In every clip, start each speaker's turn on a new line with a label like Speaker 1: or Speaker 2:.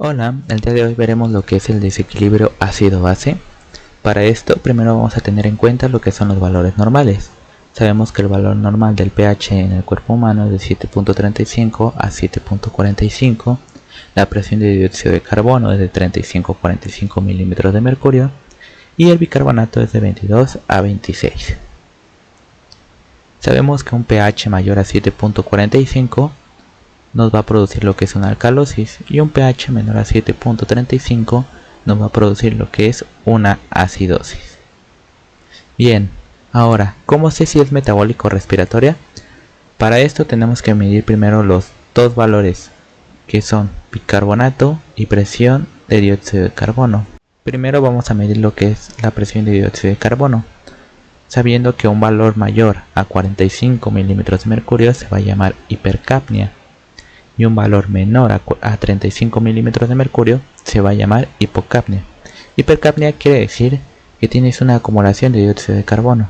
Speaker 1: Hola, el día de hoy veremos lo que es el desequilibrio ácido-base. Para esto, primero vamos a tener en cuenta lo que son los valores normales. Sabemos que el valor normal del pH en el cuerpo humano es de 7.35 a 7.45. La presión de dióxido de carbono es de 35 a 45 milímetros de mercurio. Y el bicarbonato es de 22 a 26. Sabemos que un pH mayor a 7.45 nos va a producir lo que es una alcalosis y un pH menor a 7.35 nos va a producir lo que es una acidosis. Bien, ahora, ¿cómo sé si es metabólico o respiratoria? Para esto tenemos que medir primero los dos valores que son bicarbonato y presión de dióxido de carbono. Primero vamos a medir lo que es la presión de dióxido de carbono, sabiendo que un valor mayor a 45 milímetros de mercurio se va a llamar hipercapnia y un valor menor a 35 milímetros de mercurio se va a llamar hipocapnia. Hipercapnia quiere decir que tienes una acumulación de dióxido de carbono.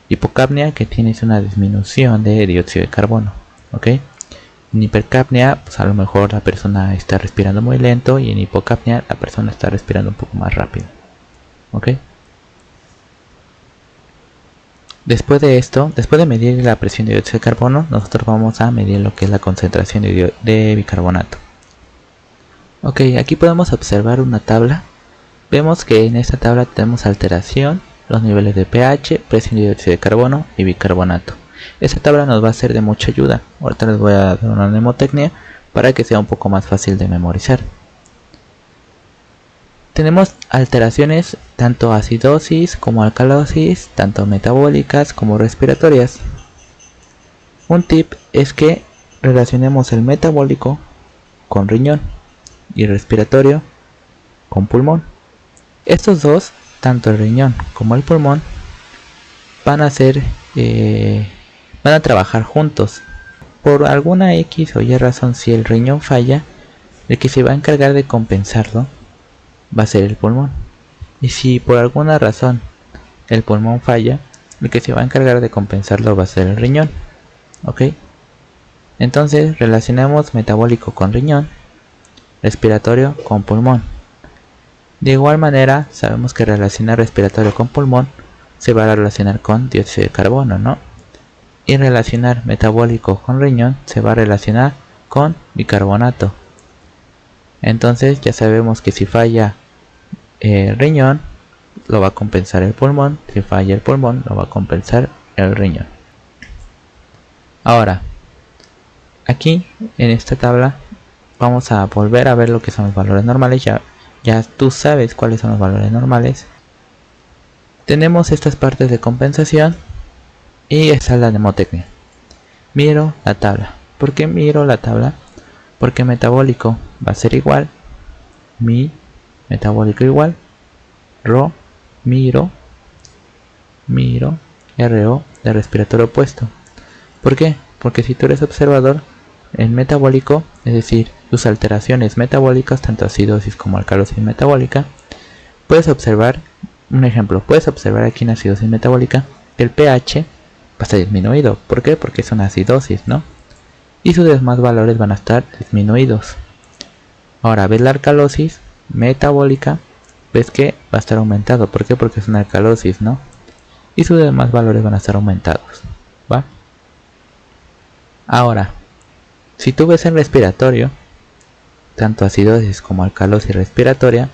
Speaker 1: Hipocapnia que tienes una disminución de dióxido de carbono. ¿Ok? En hipercapnia, pues a lo mejor la persona está respirando muy lento y en hipocapnia la persona está respirando un poco más rápido. ¿Ok? Después de esto, después de medir la presión de dióxido de carbono, nosotros vamos a medir lo que es la concentración de bicarbonato. Ok, aquí podemos observar una tabla. Vemos que en esta tabla tenemos alteración, los niveles de pH, presión de dióxido de carbono y bicarbonato. Esta tabla nos va a ser de mucha ayuda. Ahorita les voy a dar una mnemotecnia para que sea un poco más fácil de memorizar. Tenemos alteraciones tanto acidosis como alcalosis, tanto metabólicas como respiratorias. Un tip es que relacionemos el metabólico con riñón y el respiratorio con pulmón. Estos dos, tanto el riñón como el pulmón, van a trabajar juntos. Por alguna X o Y razón, si el riñón falla, el que se va a encargar de compensarlo va a ser el pulmón. Y si por alguna razón el pulmón falla, el que se va a encargar de compensarlo va a ser el riñón. ¿Ok? Entonces relacionamos metabólico con riñón, respiratorio con pulmón. De igual manera, sabemos que relacionar respiratorio con pulmón se va a relacionar con dióxido de carbono, ¿no? Y relacionar metabólico con riñón se va a relacionar con bicarbonato. Entonces ya sabemos que si falla el riñón, lo va a compensar el pulmón. Si falla el pulmón, lo va a compensar el riñón. Ahora, aquí en esta tabla vamos a volver a ver lo que son los valores normales. Ya tú sabes cuáles son los valores normales. Tenemos estas partes de compensación y esta es la mnemotecnia. Miro la tabla. ¿Por qué miro la tabla? Porque metabólico va a ser igual, mi metabólico igual, RO, miro, RO de respiratorio opuesto. ¿Por qué? Porque si tú eres observador, el metabólico, es decir, tus alteraciones metabólicas, tanto acidosis como alcalosis metabólica, puedes observar, un ejemplo, puedes observar aquí en acidosis metabólica que el pH va a estar disminuido. ¿Por qué? Porque es una acidosis, ¿no? Y sus demás valores van a estar disminuidos. Ahora ves la alcalosis metabólica, ves que va a estar aumentado. ¿Por qué? Porque es una alcalosis, ¿no? Y sus demás valores van a estar aumentados, ¿va? Ahora, si tú ves el respiratorio, tanto acidosis como alcalosis respiratoria,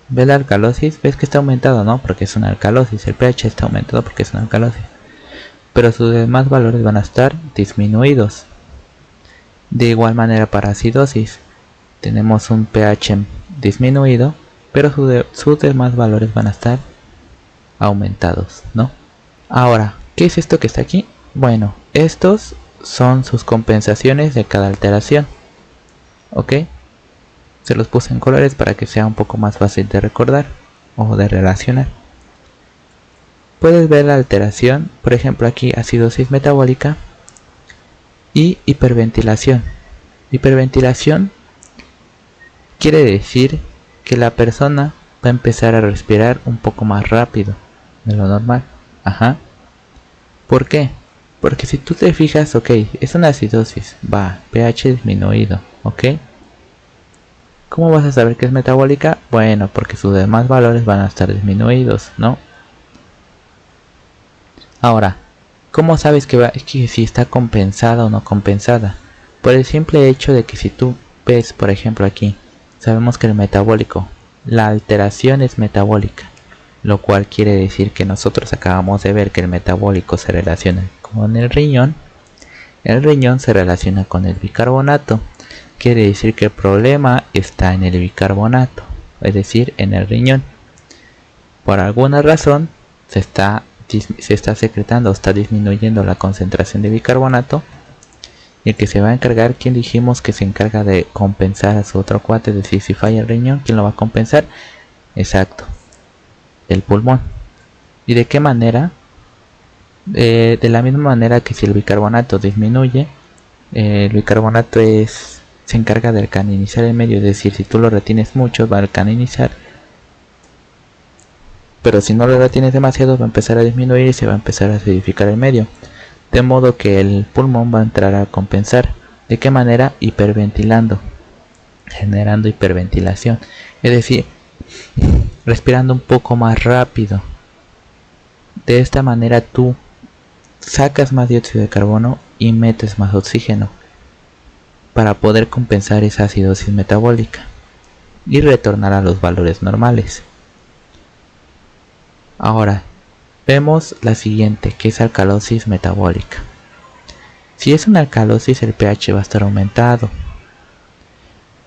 Speaker 1: ves la alcalosis, ves que está aumentado, ¿no? Porque es una alcalosis. El pH está aumentado porque es una alcalosis. Pero sus demás valores van a estar disminuidos. De igual manera para acidosis, tenemos un pH disminuido, pero sus demás valores van a estar aumentados, ¿no? Ahora, ¿qué es esto que está aquí? Bueno, estos son sus compensaciones de cada alteración. ¿Ok? Se los puse en colores para que sea un poco más fácil de recordar o de relacionar. Puedes ver la alteración, por ejemplo aquí acidosis metabólica y hiperventilación. Hiperventilación quiere decir que la persona va a empezar a respirar un poco más rápido de lo normal. Ajá. ¿Por qué? Porque si tú te fijas, ok, es una acidosis, va, pH disminuido, ok. ¿Cómo vas a saber que es metabólica? Bueno, porque sus demás valores van a estar disminuidos, ¿no? Ahora, ¿cómo sabes que si está compensada o no compensada? Por el simple hecho de que si tú ves, por ejemplo aquí, sabemos que el metabólico, la alteración es metabólica, lo cual quiere decir que nosotros acabamos de ver que el metabólico se relaciona con el riñón se relaciona con el bicarbonato, quiere decir que el problema está en el bicarbonato, es decir, en el riñón. Por alguna razón se está secretando o está disminuyendo la concentración de bicarbonato, y el que se va a encargar, ¿quién dijimos que se encarga de compensar a su otro cuate? Es decir, si falla el riñón, ¿quién lo va a compensar? Exacto, el pulmón. ¿Y de qué manera? De la misma manera que si el bicarbonato disminuye, el bicarbonato se encarga de alcalinizar el medio, es decir, si tú lo retienes mucho va a alcalinizar, pero si no lo retienes demasiado va a empezar a disminuir y se va a empezar a acidificar el medio, de modo que el pulmón va a entrar a compensar. ¿De qué manera? Hiperventilando, generando hiperventilación, es decir, respirando un poco más rápido. De esta manera tú sacas más dióxido de carbono y metes más oxígeno para poder compensar esa acidosis metabólica y retornar a los valores normales. Ahora vemos la siguiente, que es alcalosis metabólica. Si es una alcalosis, el pH va a estar aumentado.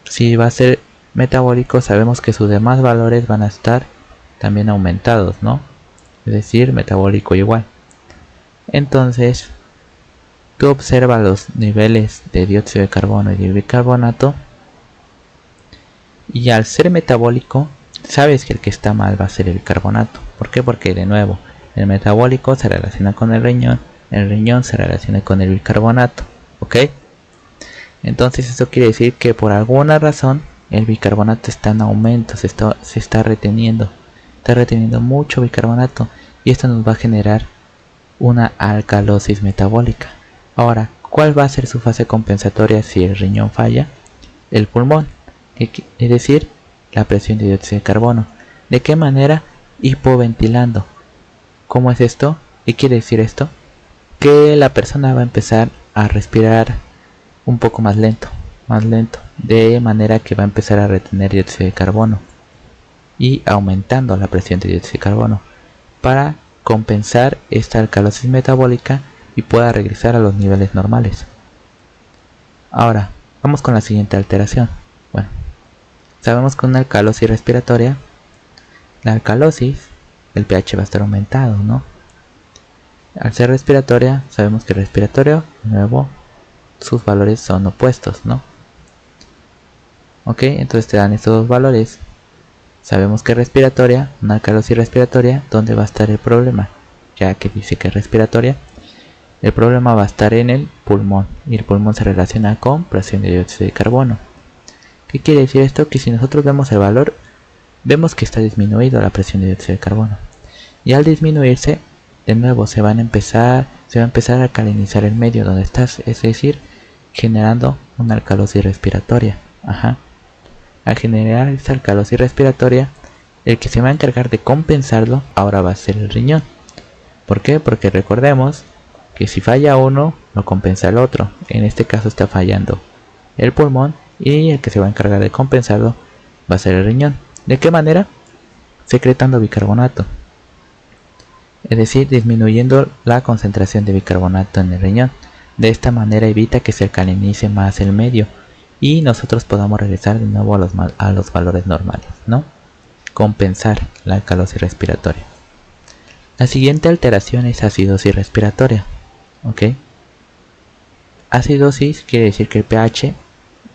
Speaker 1: Si va a ser metabólico, sabemos que sus demás valores van a estar también aumentados, ¿no? Es decir, metabólico igual. Entonces, tú observas los niveles de dióxido de carbono y de bicarbonato, y al ser metabólico, sabes que el que está mal va a ser el bicarbonato. ¿Por qué? Porque de nuevo, el metabólico se relaciona con el riñón se relaciona con el bicarbonato, ¿ok? Entonces eso quiere decir que por alguna razón el bicarbonato está en aumento, se está reteniendo mucho bicarbonato, y esto nos va a generar una alcalosis metabólica. Ahora, ¿cuál va a ser su fase compensatoria si el riñón falla? El pulmón, es decir, la presión de dióxido de carbono. ¿De qué manera? Hipoventilando. ¿Cómo es esto? ¿Qué quiere decir esto? Que la persona va a empezar a respirar un poco más lento, de manera que va a empezar a retener dióxido de carbono y aumentando la presión de dióxido de carbono para compensar esta alcalosis metabólica y pueda regresar a los niveles normales. Ahora, vamos con la siguiente alteración. Bueno, sabemos que una alcalosis respiratoria, la alcalosis, el pH va a estar aumentado, ¿no? Al ser respiratoria, sabemos que respiratorio, de nuevo, sus valores son opuestos, ¿no? Ok, entonces te dan estos dos valores. Sabemos que respiratoria, una alcalosis respiratoria, ¿dónde va a estar el problema? Ya que dice que es respiratoria, el problema va a estar en el pulmón, y el pulmón se relaciona con presión de dióxido de carbono. ¿Qué quiere decir esto? Que si nosotros vemos el valor, vemos que está disminuido la presión de dióxido de carbono, y al disminuirse, de nuevo se va a empezar a alcalinizar el medio donde estás, es decir, generando una alcalosis respiratoria. Al generar esta alcalosis respiratoria, el que se va a encargar de compensarlo ahora va a ser el riñón. ¿Por qué? Porque recordemos que si falla uno, lo compensa el otro. En este caso está fallando el pulmón, y el que se va a encargar de compensarlo va a ser el riñón. ¿De qué manera? Secretando bicarbonato, es decir, disminuyendo la concentración de bicarbonato en el riñón. De esta manera evita que se alcalinice más el medio y nosotros podamos regresar de nuevo a los valores normales, ¿no? Compensar la alcalosis respiratoria. La siguiente alteración es acidosis respiratoria, ¿ok? Acidosis quiere decir que el pH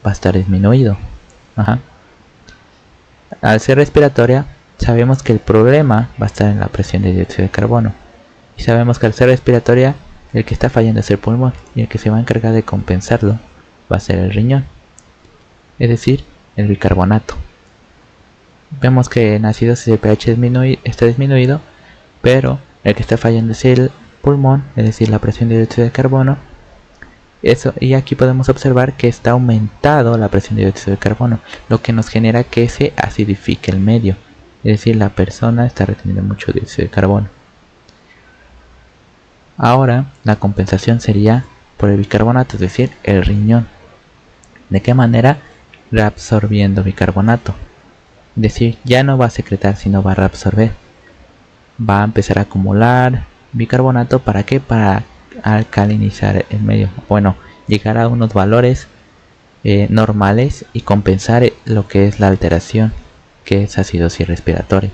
Speaker 1: va a estar disminuido. Al ser respiratoria, sabemos que el problema va a estar en la presión de dióxido de carbono, y sabemos que al ser respiratoria, el que está fallando es el pulmón, y el que se va a encargar de compensarlo va a ser el riñón, es decir, el bicarbonato. Vemos que en acidosis el pH está disminuido, pero el que está fallando es el pulmón, es decir, la presión de dióxido de carbono, Eso, y aquí podemos observar que está aumentado la presión de dióxido de carbono, lo que nos genera que se acidifique el medio. Es decir, la persona está reteniendo mucho dióxido de carbono. Ahora, la compensación sería por el bicarbonato, es decir, el riñón. ¿De qué manera? Reabsorbiendo bicarbonato. Es decir, ya no va a secretar, sino va a reabsorber. Va a empezar a acumular bicarbonato. ¿Para qué? Para alcalinizar el medio. Bueno, llegar a unos valores normales y compensar lo que es la alteración, que es acidosis respiratoria.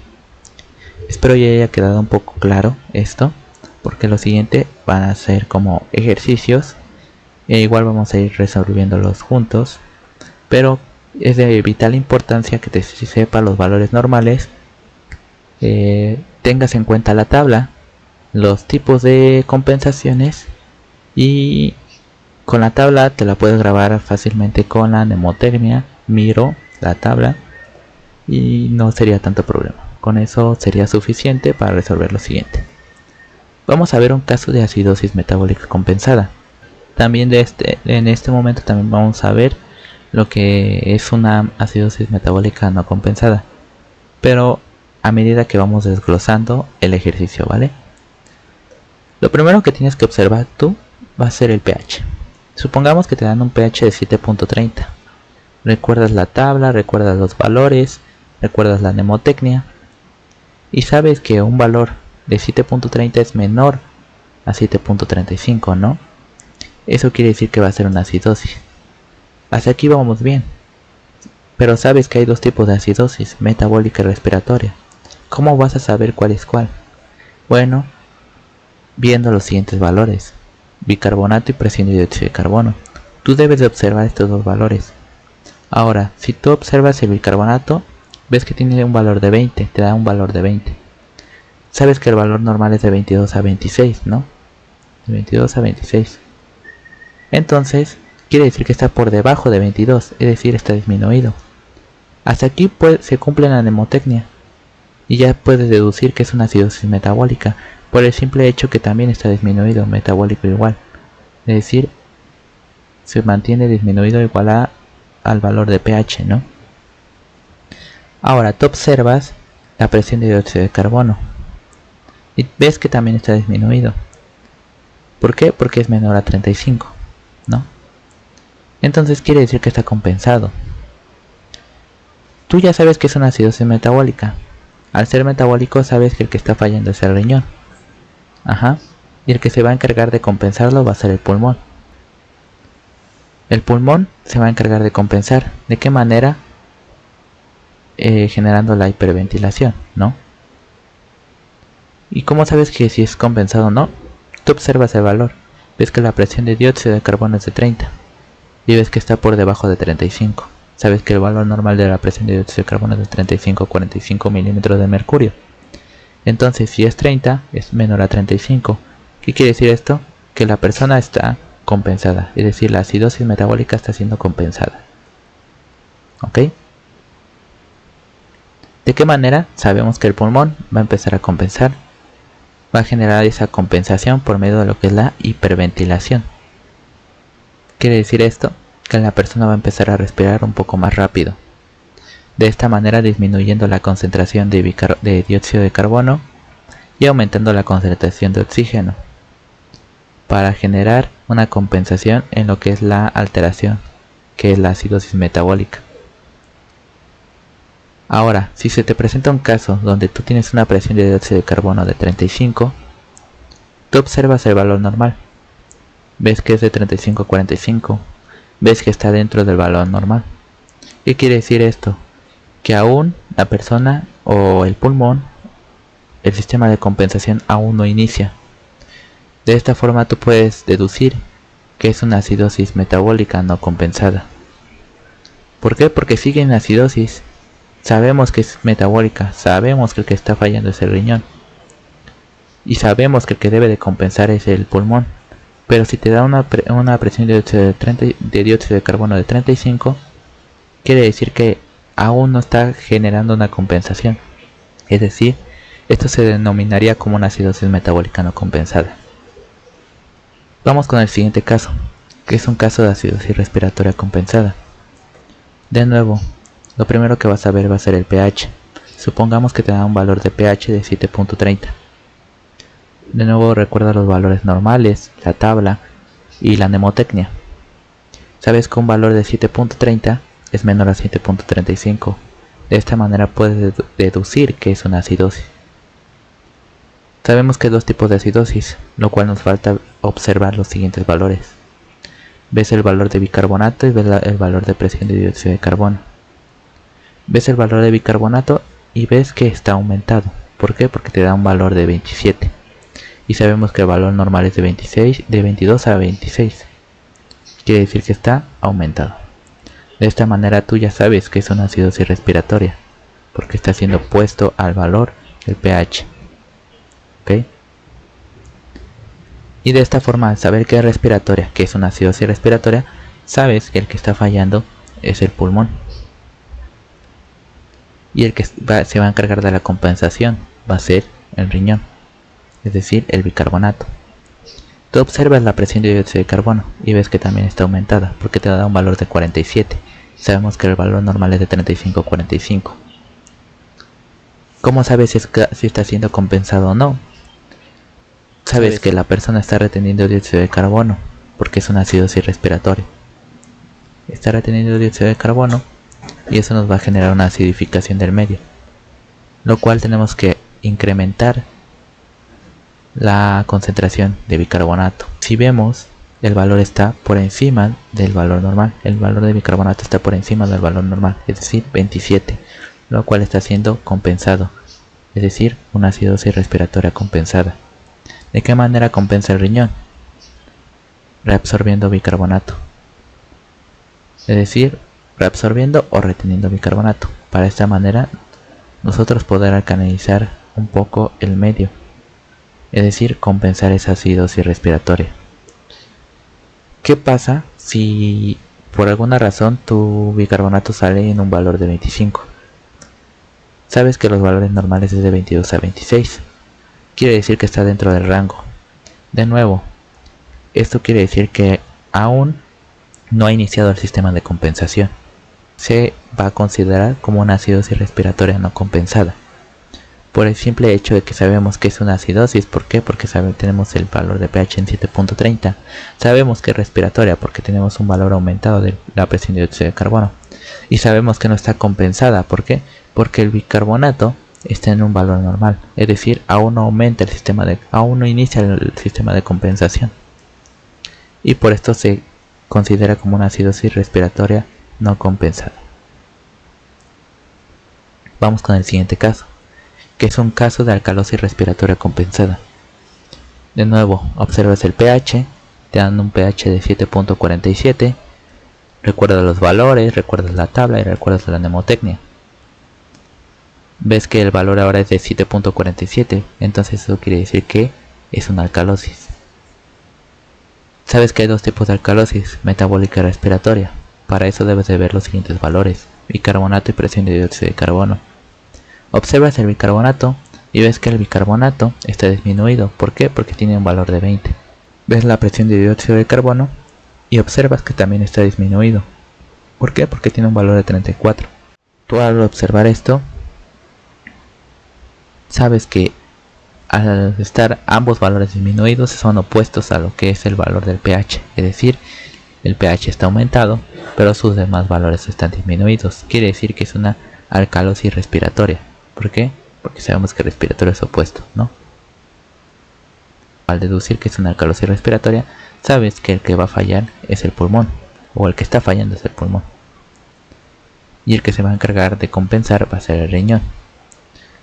Speaker 1: Espero ya haya quedado un poco claro esto, porque lo siguiente van a ser como ejercicios. Igual vamos a ir resolviéndolos juntos, pero es de vital importancia que te sepa los valores normales, tengas en cuenta la tabla, los tipos de compensaciones, y con la tabla te la puedes grabar fácilmente con la mnemotecnia. Miro la tabla y no sería tanto problema. Con eso sería suficiente para resolver lo siguiente. Vamos a ver un caso de acidosis metabólica compensada. También en este momento también vamos a ver lo que es una acidosis metabólica no compensada, pero a medida que vamos desglosando el ejercicio, ¿vale? Lo primero que tienes que observar tú va a ser el pH. Supongamos que te dan un pH de 7.30. Recuerdas la tabla, recuerdas los valores, recuerdas la mnemotecnia y sabes que un valor de 7.30 es menor a 7.35, ¿no? Eso quiere decir que va a ser una acidosis. Hasta aquí vamos bien. Pero sabes que hay dos tipos de acidosis, metabólica y respiratoria. ¿Cómo vas a saber cuál es cuál? Bueno, viendo los siguientes valores: bicarbonato y presión de dióxido de carbono. Tú debes de observar estos dos valores. Ahora, si tú observas el bicarbonato, ves que tiene un valor de 20, te da un valor de 20. Sabes que el valor normal es de 22 a 26, ¿no? De 22 a 26. Entonces, quiere decir que está por debajo de 22, es decir, está disminuido. Hasta aquí se cumple la mnemotecnia y ya puedes deducir que es una acidosis metabólica por el simple hecho que también está disminuido, metabólico igual. Es decir, se mantiene disminuido igual al valor de pH, ¿no? Ahora tú observas la presión de dióxido de carbono y ves que también está disminuido. ¿Por qué? Porque es menor a 35, ¿no? Entonces quiere decir que está compensado. Tú ya sabes que es una acidosis metabólica. Al ser metabólico sabes que el que está fallando es el riñón. Ajá. Y el que se va a encargar de compensarlo va a ser el pulmón. El pulmón se va a encargar de compensar. ¿De qué manera? Generando la hiperventilación, ¿no? ¿Y cómo sabes que si es compensado o no? Tú observas el valor. Ves que la presión de dióxido de carbono es de 30. Y ves que está por debajo de 35. Sabes que el valor normal de la presión de dióxido de carbono es de 35 a 45 milímetros de mercurio. Entonces, si es 30, es menor a 35. ¿Qué quiere decir esto? Que la persona está compensada. Es decir, la acidosis metabólica está siendo compensada. ¿Ok? ¿De qué manera? Sabemos que el pulmón va a empezar a compensar. Va a generar esa compensación por medio de lo que es la hiperventilación. Quiere decir esto que la persona va a empezar a respirar un poco más rápido. De esta manera disminuyendo la concentración de dióxido de carbono y aumentando la concentración de oxígeno para generar una compensación en lo que es la alteración, que es la acidosis metabólica. Ahora, si se te presenta un caso donde tú tienes una presión de dióxido de carbono de 35, tú observas el valor normal. Ves que es de 35 a 45, ves que está dentro del valor normal. ¿Qué quiere decir esto? Que aún la persona o el pulmón, el sistema de compensación aún no inicia. De esta forma tú puedes deducir que es una acidosis metabólica no compensada. ¿Por qué? Porque sigue en acidosis. Sabemos que es metabólica, sabemos que el que está fallando es el riñón y sabemos que el que debe de compensar es el pulmón. Pero si te da una presión de dióxido de carbono de 35, quiere decir que aún no está generando una compensación. Es decir, esto se denominaría como una acidosis metabólica no compensada. Vamos con el siguiente caso. que es un caso de acidosis respiratoria compensada. De nuevo, lo primero que vas a ver va a ser el pH. Supongamos que te da un valor de pH de 7.30. De nuevo recuerda los valores normales, la tabla y la mnemotecnia. Sabes que un valor de 7.30 es menor a 7.35. De esta manera puedes deducir que es una acidosis. Sabemos que hay dos tipos de acidosis, lo cual nos falta observar los siguientes valores. Ves el valor de bicarbonato y ves el valor de presión de dióxido de carbono. Ves el valor de bicarbonato y ves que está aumentado. ¿Por qué? Porque te da un valor de 27. Y sabemos que el valor normal es de 22 a 26. Quiere decir que está aumentado. De esta manera tú ya sabes que es una acidosis respiratoria, porque está siendo opuesto al valor del pH. ¿Ok? Y de esta forma, al saber que es respiratoria, que es una acidosis respiratoria, sabes que el que está fallando es el pulmón. Y el que se va a encargar de la compensación va a ser el riñón, es decir, el bicarbonato. Tú observas la presión de dióxido de carbono y ves que también está aumentada porque te da un valor de 47. Sabemos que el valor normal es de 35-45. ¿Cómo sabes si está siendo compensado o no? Sabes que la persona está reteniendo dióxido de carbono porque es una acidosis respiratoria. Está reteniendo dióxido de carbono y eso nos va a generar una acidificación del medio, lo cual tenemos que incrementar la concentración de bicarbonato. Si vemos, el valor está por encima del valor normal. El valor de bicarbonato está por encima del valor normal, es decir, 27, lo cual está siendo compensado, es decir, una acidosis respiratoria compensada. ¿De qué manera compensa el riñón? Reabsorbiendo bicarbonato, es decir, reabsorbiendo o reteniendo bicarbonato. Para esta manera nosotros poder alcalinizar un poco el medio, es decir, compensar esa acidosis respiratoria. ¿Qué pasa si por alguna razón tu bicarbonato sale en un valor de 25? Sabes que los valores normales es de 22 a 26. Quiere decir que está dentro del rango. De nuevo, esto quiere decir que aún no ha iniciado el sistema de compensación. Se va a considerar como una acidosis respiratoria no compensada, por el simple hecho de que sabemos que es una acidosis. ¿Por qué? Porque tenemos el valor de pH en 7.30. Sabemos que es respiratoria porque tenemos un valor aumentado de la presión de dióxido de carbono. Y sabemos que no está compensada. ¿Por qué? Porque el bicarbonato está en un valor normal. Es decir, aún no aumenta el sistema aún no inicia el sistema de compensación. Y por esto se considera como una acidosis respiratoria no compensada. Vamos con el siguiente caso, que es un caso de alcalosis respiratoria compensada. De nuevo, observas el pH, te dan un pH de 7.47, recuerdas los valores, recuerdas la tabla y recuerdas la mnemotecnia. Ves que el valor ahora es de 7.47, entonces eso quiere decir que es una alcalosis. Sabes que hay dos tipos de alcalosis, metabólica y respiratoria. Para eso debes de ver los siguientes valores: bicarbonato y presión de dióxido de carbono. Observas el bicarbonato y ves que el bicarbonato está disminuido. ¿Por qué? Porque tiene un valor de 20. Ves la presión de dióxido de carbono y observas que también está disminuido. ¿Por qué? Porque tiene un valor de 34. Tú al observar esto, sabes que al estar ambos valores disminuidos son opuestos a lo que es el valor del pH. Es decir, el pH está aumentado, pero sus demás valores están disminuidos. Quiere decir que es una alcalosis respiratoria. ¿Por qué? Porque sabemos que el respiratorio es opuesto, ¿no? Al deducir que es una alcalosis respiratoria, sabes que el que va a fallar es el pulmón, o el que está fallando es el pulmón. Y el que se va a encargar de compensar va a ser el riñón.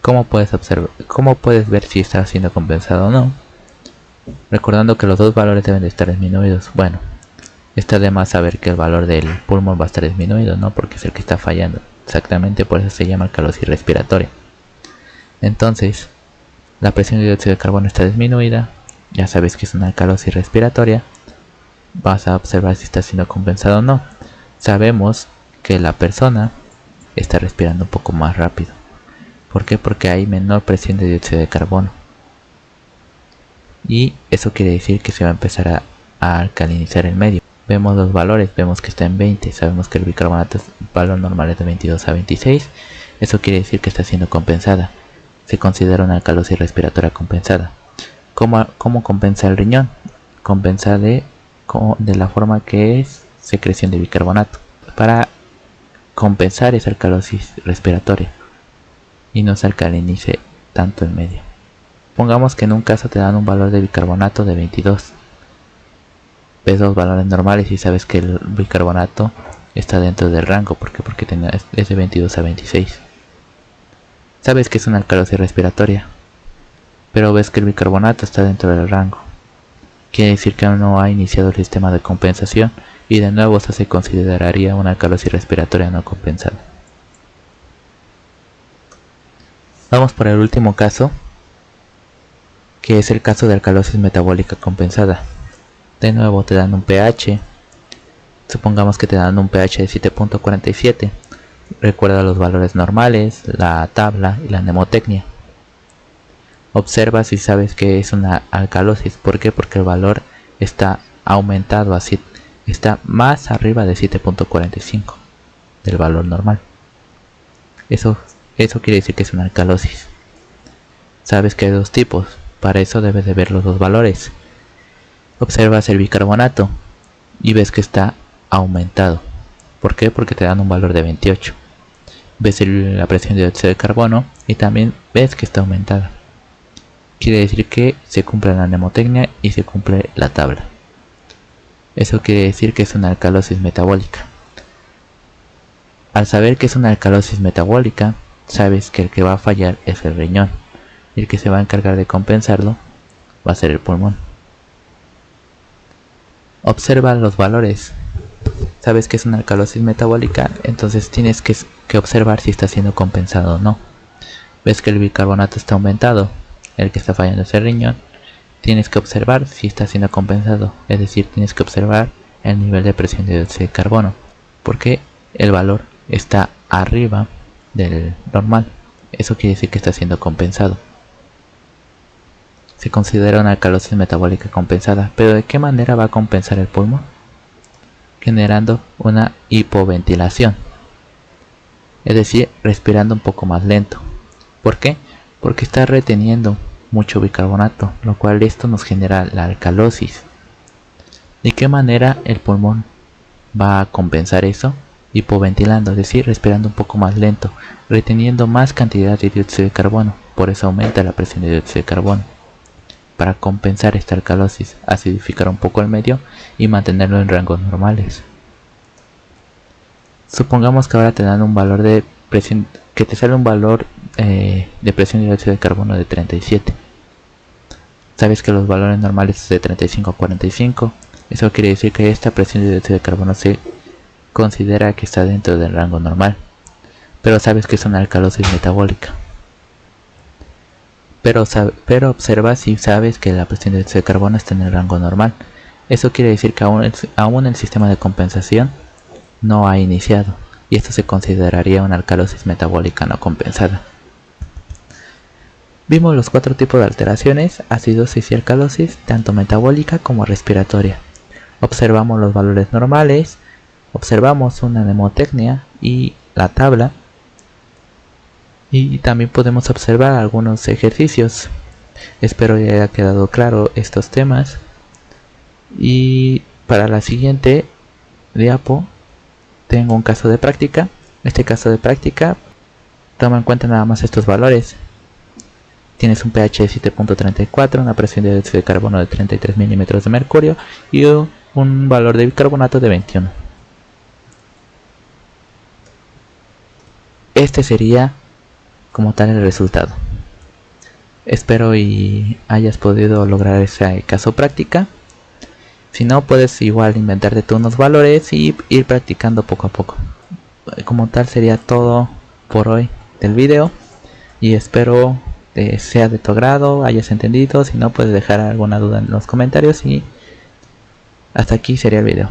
Speaker 1: ¿Cómo puedes ver si está siendo compensado o no? Recordando que los dos valores deben de estar disminuidos. Bueno, está de más saber que el valor del pulmón va a estar disminuido, ¿no? Porque es el que está fallando. Exactamente por eso se llama alcalosis respiratoria. Entonces, la presión de dióxido de carbono está disminuida. Ya sabes que es una alcalosis respiratoria. Vas a observar si está siendo compensado o no. Sabemos que la persona está respirando un poco más rápido. ¿Por qué? Porque hay menor presión de dióxido de carbono. Y eso quiere decir que se va a empezar a alcalinizar el medio. vemos los valores, vemos que está en 20, sabemos que el bicarbonato, el valor normal es de 22 a 26, eso quiere decir que está siendo compensada, se considera una alcalosis respiratoria compensada. ¿Cómo compensa el riñón? Compensa de la forma que es secreción de bicarbonato, para compensar esa alcalosis respiratoria y no se alcalinice tanto el medio. Pongamos que en un caso te dan un valor de bicarbonato de 22, ves los valores normales y sabes que el bicarbonato está dentro del rango, porque es de 22 a 26. Sabes que es una alcalosis respiratoria, pero ves que el bicarbonato está dentro del rango. Quiere decir que aún no ha iniciado el sistema de compensación y de nuevo eso se consideraría una alcalosis respiratoria no compensada. Vamos por el último caso, que es el caso de alcalosis metabólica compensada. De nuevo te dan un pH, supongamos que te dan un pH de 7.47, recuerda los valores normales, la tabla y la mnemotecnia. Observa si sabes que es una alcalosis. ¿Por qué? Porque el valor está aumentado así, está más arriba de 7.45 del valor normal. Eso quiere decir que es una alcalosis. Sabes que hay dos tipos, para eso debes de ver los dos valores. Observas el bicarbonato y ves que está aumentado. ¿Por qué? Porque te dan un valor de 28. Ves la presión de dióxido de carbono y también ves que está aumentada. Quiere decir que se cumple la mnemotecnia y se cumple la tabla. Eso quiere decir que es una alcalosis metabólica. Al saber que es una alcalosis metabólica, sabes que el que va a fallar es el riñón y el que se va a encargar de compensarlo va a ser el pulmón. Observa los valores. Sabes que es una alcalosis metabólica, entonces tienes que observar si está siendo compensado o no. Ves que el bicarbonato está aumentado, el que está fallando es el riñón. Tienes que observar si está siendo compensado, es decir, tienes que observar el nivel de presión de dióxido de carbono, porque el valor está arriba del normal. Eso quiere decir que está siendo compensado. Se considera una alcalosis metabólica compensada. ¿Pero de qué manera va a compensar el pulmón? Generando una hipoventilación, es decir, respirando un poco más lento. ¿Por qué? Porque está reteniendo mucho bicarbonato, lo cual esto nos genera la alcalosis. ¿De qué manera el pulmón va a compensar eso? Hipoventilando, es decir, respirando un poco más lento, reteniendo más cantidad de dióxido de carbono. Por eso aumenta la presión de dióxido de carbono, para compensar esta alcalosis, acidificar un poco el medio y mantenerlo en rangos normales. Supongamos que ahora te dan un valor de presión, que te sale un valor de presión de dióxido de carbono de 37. Sabes que los valores normales es de 35 a 45. Eso quiere decir que esta presión de dióxido de carbono se considera que está dentro del rango normal, pero sabes que es una alcalosis metabólica. Pero observa si sabes que la presión de dióxido de carbono está en el rango normal. Eso quiere decir que aún el sistema de compensación no ha iniciado, y esto se consideraría una alcalosis metabólica no compensada. Vimos los 4 tipos de alteraciones: acidosis y alcalosis, tanto metabólica como respiratoria. Observamos los valores normales, observamos una mnemotecnia y la tabla, y también podemos observar algunos ejercicios. Espero que haya quedado claro estos temas, y para la siguiente diapo tengo un caso de práctica. Este caso de práctica toma en cuenta nada más estos valores. Tienes un pH de 7.34, una presión de dióxido de carbono de 33 milímetros de mercurio y un valor de bicarbonato de 21. Este sería como tal el resultado. Espero y hayas podido lograr ese caso práctica. Si no, puedes igual inventarte tú unos valores y ir practicando poco a poco. Como tal sería todo por hoy del video, y espero sea de tu agrado, hayas entendido. Si no, puedes dejar alguna duda en los comentarios, y hasta aquí sería el video.